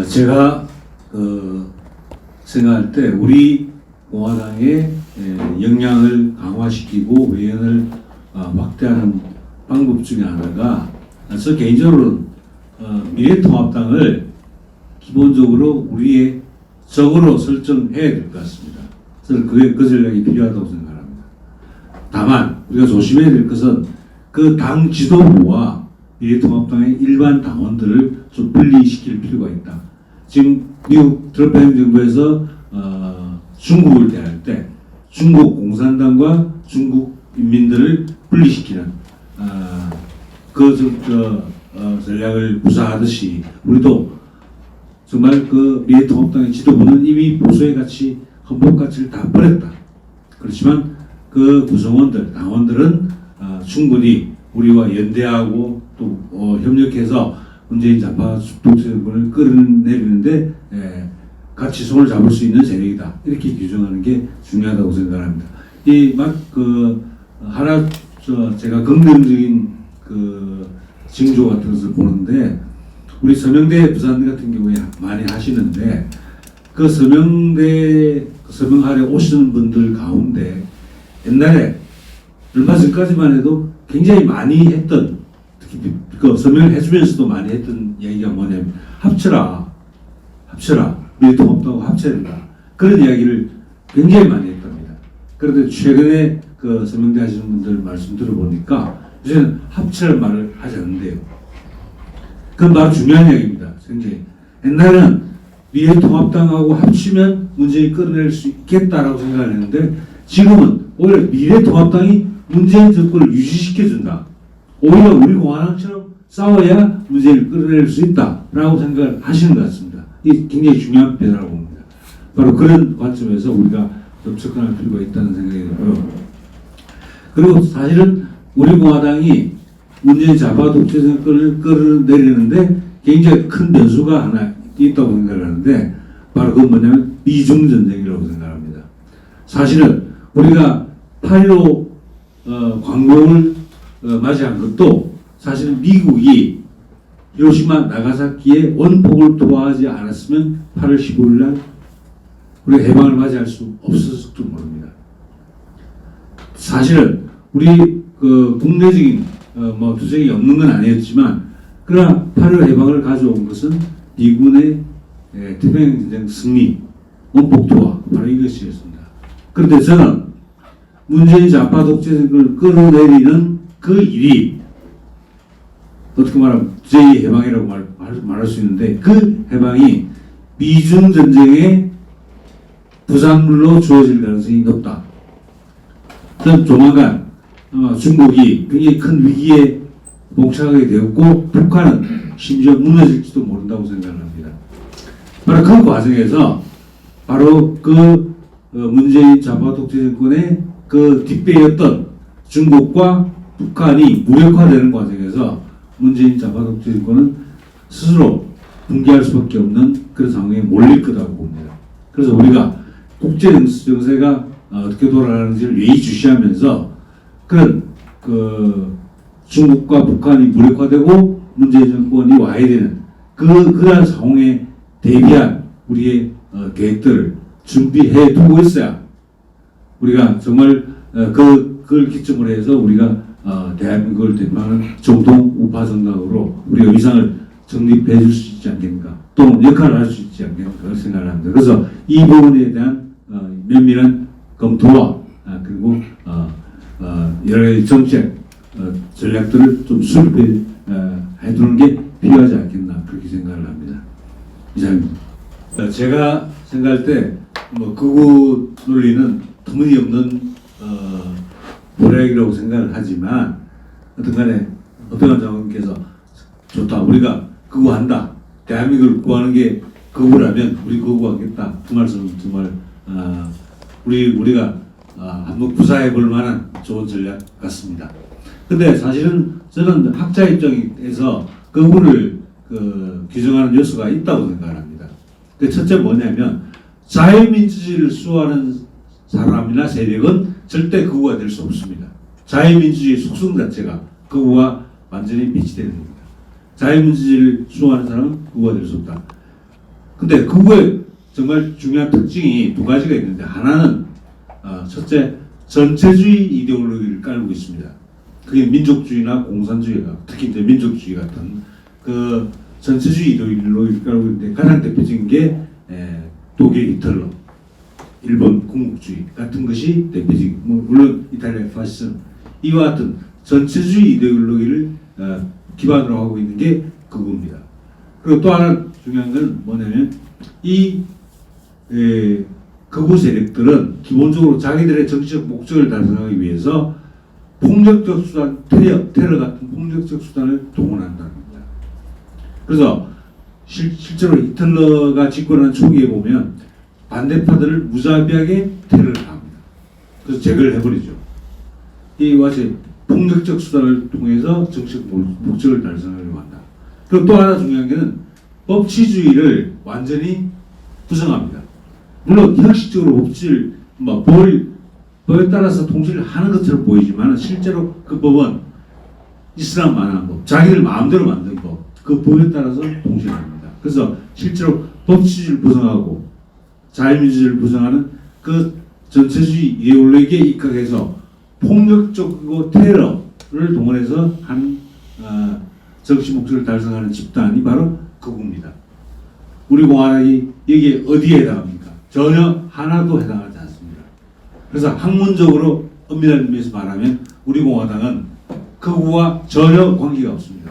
제가 생각할 때 우리 공화당의 역량을 강화시키고 외연을 확대하는 방법 중에 하나가 저 개인적으로는 미래통합당을 기본적으로 우리의 적으로 설정해야 될 것 같습니다. 저는 그 전략이 필요하다고 생각합니다. 다만 우리가 조심해야 될 것은 그 당 지도부와 미래통합당의 일반 당원들을 좀 분리시킬 필요가 있다. 지금 미국 트럼프 행정부에서 중국을 대할 때 중국 공산당과 중국 인민들을 분리시키는 전략을 구사하듯이 우리도 정말 그 미래통합당의 지도부는 이미 보수의 가치, 헌법 가치를 다 버렸다. 그렇지만 그 구성원들, 당원들은 충분히 우리와 연대하고 또 협력해서 문재인 좌파 독재정권을 끌어내리는데 같이 손을 잡을 수 있는 세력이다. 이렇게 규정하는 게 중요하다고 생각합니다. 제가 긍정적인 징조 같은 것을 보는데 우리 서명대 부사님 같은 경우에 많이 하시는데 그 서명하러 오시는 분들 가운데 옛날에 얼마 전까지만 해도 굉장히 많이 했던 특히 그 서명을 해주면서도 많이 했던 얘기가 뭐냐면 합쳐라 미래통합당하고 합쳐라 그런 이야기를 굉장히 많이 했답니다. 그런데 최근에 그 서명대 하시는 분들 말씀 들어보니까 이제는 합치라는 말을 하지 않는데요. 그건 바로 중요한 이야기입니다. 굉장히 옛날에는 미래통합당하고 합치면 문재인이 끌어낼 수 있겠다라고 생각을 했는데 지금은 오히려 미래통합당이 문재인 정권을 유지시켜준다. 오히려 우리 공화당처럼 싸워야 문재인을 끌어낼 수 있다라고 생각을 하시는 것 같습니다. 이게 굉장히 중요한 변화라고 봅니다. 바로 그런 관점에서 우리가 좀 접근할 필요가 있다는 생각이 들고요. 그리고 사실은 우리 공화당이 문재인 좌파 독재 정권을 끌어내리는데 굉장히 큰 변수가 하나 있다고 생각을 하는데 바로 그건 뭐냐면 미중 전쟁이라고 생각합니다. 사실은 우리가 8.15 광복을 맞이한 것도 사실은 미국이 히로시마 나가사키에 원폭을 도와하지 않았으면 8월 15일 날 우리가 해방을 맞이할 수 없었을지도 모릅니다. 사실은 우리 국내적인 투쟁이 없는 건 아니었지만 그러나 8.15 해방을 가져온 것은 미군의 태평양전쟁 승리, 원폭 도와 바로 이것이었습니다. 그런데 저는 문재인 좌파 독재 정권을 끌어내리는 그 일이 어떻게 말하면 제2해방이라고 말할 수 있는데 그 해방이 미중 전쟁의 부산물로 주어질 가능성이 높다. 저는 조만간 중국이 굉장히 큰 위기에 봉착하게 되었고 북한은 심지어 무너질지도 모른다고 생각합니다. 바로 그 과정에서 바로 문재인 좌파 독재 정권의 뒷배였던 중국과 북한이 무력화되는 과정에서 문재인 좌파 독재 정권은 스스로 붕괴할 수밖에 없는 그런 상황에 몰릴 거라고 봅니다. 그래서 우리가 국제 정세가 어떻게 돌아가는지를 예의주시하면서 그런 중국과 북한이 무력화되고 문재인 정권이 와야 되는 그러한 상황에 대비한 우리의 계획들을 준비해 두고 있어야 우리가 정말 그걸 기점으로 해서 우리가 대한민국을 대표하는 정통 우파 정당으로 우리가 위상을 정립해 줄 수 있지 않겠는가 또는 역할을 할 수 있지 않겠는가 생각을 합니다. 그래서 이 부분에 대한 면밀한 검토와 그리고 여러 가지 정책 전략들을 좀 수립해 두는 게 필요하지 않겠나 그렇게 생각을 합니다. 이상입니다. 제가 생각할 때 극우 논리는 터무니없는 모략이라고 생각을 하지만 어떤간에 어떤 장관님께서 좋다 우리가 극우한다 대한민국을 구하는 게 극우라면 우리 극우하겠다 그 말씀은 정말 우리가 한번 구사해 볼 만한 좋은 전략 같습니다. 근데 사실은 저는 학자 입장에서 극우를 규정하는 요소가 있다고 생각을 합니다. 그 첫째 뭐냐면 자유민주주의를 수호하는 사람이나 세력은 절대 극우가 될 수 없습니다. 자유민주주의 속성 자체가 극우와 완전히 배치되는 겁니다. 자유민주주의를 수호하는 사람은 극우가 될 수 없다. 근데 그거에 정말 중요한 특징이 두 가지가 있는데, 하나는 첫째, 전체주의 이데올로기를 깔고 있습니다. 그게 민족주의나 공산주의가, 특히 이제 민족주의 같은 그 전체주의 이데올로기를 깔고 있는데, 가장 대표적인 게 독일 히틀러, 일본 군국주의 같은 것이 대표적인, 물론 이탈리아 파시즘, 이와 같은 전체주의 이데올로기를 기반으로 하고 있는 게 그겁니다. 그리고 또 하나 중요한 건 뭐냐면, 이 극우 세력들은 기본적으로 자기들의 정치적 목적을 달성하기 위해서 폭력적 수단, 테러 같은 폭력적 수단을 동원한다는 겁니다. 그래서 실제로 히틀러가 집권한 초기에 보면 반대파들을 무자비하게 테러를 합니다. 그래서 제거를 해버리죠. 이와 같이 폭력적 수단을 통해서 정치적 목적을 달성하려고 한다. 그리고 또 하나 중요한 게는 법치주의를 완전히 부정합니다. 물론 형식적으로 법치를 법에 따라서 통치를 하는 것처럼 보이지만 실제로 그 법은 이슬람 만한 법, 자기들 마음대로 만든 법, 그 법에 따라서 통치를 합니다. 그래서 실제로 법치주의를 부정하고 자유민주주의를 부정하는 그 전체주의 이데올로기에 입각해서 폭력적이고 테러를 동원해서 한 정치 목적을 달성하는 집단이 바로 극우입니다. 우리 공화당이 여기에 어디에 해당합니까? 전혀 하나도 해당하지 않습니다. 그래서 학문적으로 엄밀한 의미에서 말하면 우리 공화당은 극우와 전혀 관계가 없습니다.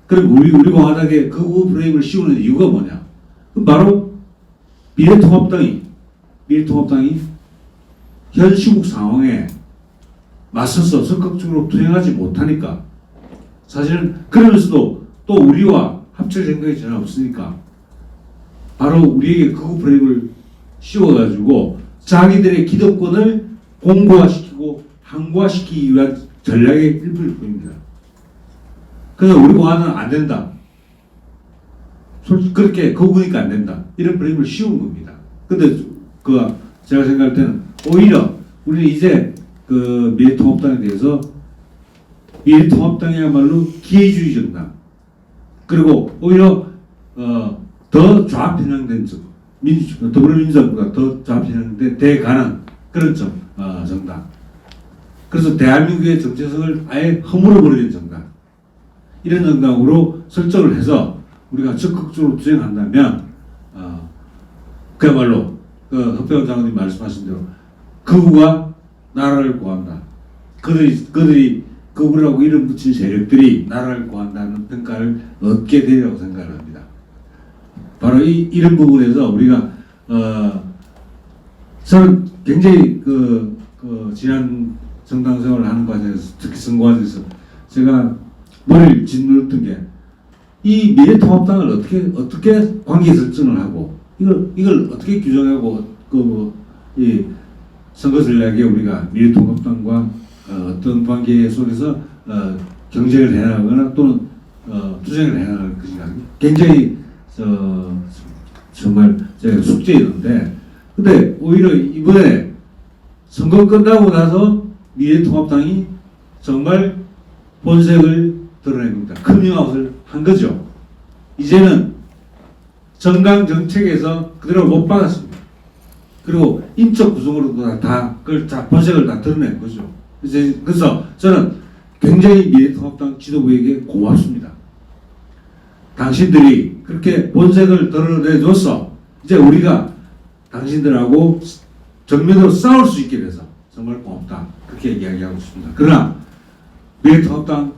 그럼 우리 공화당에 극우 프레임을 씌우는 이유가 뭐냐? 바로 미래통합당이 현 시국 상황에 맞서서 적극적으로 투쟁하지 못하니까, 사실은 그러면서도 또 우리와 합칠 생각이 전혀 없으니까 바로 우리에게 극우 프레임을 씌워가지고 자기들의 기득권을 공고화시키고 항고화시키기 위한 전략의 일부일 뿐입니다. 그래서 우리 공화당은 안 된다. 솔직히 그렇게 거구니까 안 된다. 이런 프레임을 씌운 겁니다. 근데 제가 생각할 때는 오히려 우리는 이제 그 미래통합당에 대해서 미래통합당이야말로 기회주의 정당, 그리고 오히려 더 좌편향된 더불어민주당보다 더 좌편향된 대가능 그런 정당. 그래서 대한민국의 정체성을 아예 허물어버리는 정당, 이런 정당으로 설정을 해서 우리가 적극적으로 투쟁한다면 그야말로 허평 장관님 말씀하신 대로 극우가 나라를 구한다. 그들이 극우라고 이름 붙인 세력들이 나라를 구한다는 평가를 얻게 되리라고 생각을 합니다. 바로 이런 부분에서 우리가 저는 굉장히 지난 정당 생활을 하는 과정에서, 특히 선거 과정에서 제가 머리를 짓눌렀던 게, 이 미래통합당을 어떻게 관계 설정을 하고 이걸 어떻게 규정하고 이 선거 전략에 우리가 미래통합당과 어떤 관계 속에서 경쟁을 해나가거나 또는 투쟁을 해나갈 것인가, 굉장히 정말 제가 숙제였는데, 근데 오히려 이번에 선거 끝나고 나서 미래통합당이 정말 본색을 드러낸 겁니다. 커밍아웃을 한 거죠. 이제는 정강 정책에서 그대로 못 받았습니다. 그리고 인적 구성으로도 그걸 본색을 다 드러낸 거죠. 그래서 저는 굉장히 미래통합당 지도부에게 고맙습니다. 당신들이 그렇게 본색을 드러내줘서 이제 우리가 당신들하고 정면으로 싸울 수 있게 돼서 정말 고맙다. 그렇게 이야기하고 싶습니다. 그러나 미래통합당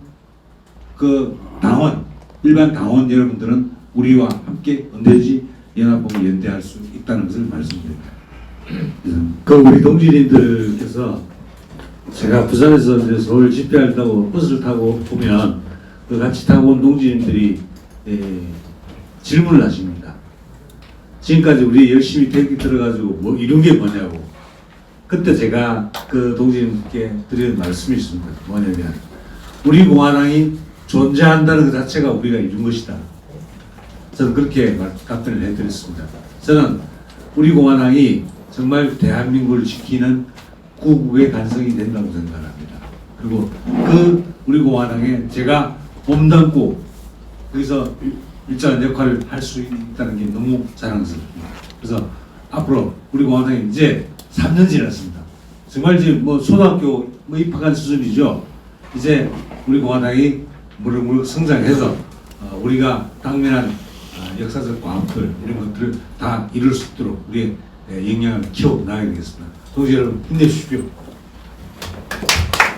일반 당원 여러분들은 우리와 함께 언제든지 연합하고 연대할 수 있다는 것을 말씀드립니다. 우리 동지님들께서 제가 부산에서 이제 서울 집회한다고 버스를 타고 보면 같이 타고 온 동지님들이 질문을 하십니다. 지금까지 우리 열심히 대기 들어가지고 뭐 이룬 게 뭐냐고. 그때 제가 그 동지님께 드리는 말씀이 있습니다. 뭐냐면 우리 공화당이 존재한다는 것 자체가 우리가 이룬 것이다. 저는 그렇게 답변을 해드렸습니다. 저는 우리 공화당이 정말 대한민국을 지키는 구국의 간성이 된다고 생각합니다. 그리고 우리 공화당에 제가 몸담고 거기서 일정한 역할을 할 수 있다는 게 너무 자랑스럽습니다. 그래서 앞으로 우리 공화당이 이제 3년 지났습니다. 정말 지금 뭐 초등학교 뭐 입학한 수준이죠. 이제 우리 공화당이 무럭무럭 성장해서 우리가 당면한 역사적 과업들 이런 것들을 다 이룰 수 있도록 우리의 역량을 키워 나가야 되겠습니다. 동지 여러분 힘내십시오.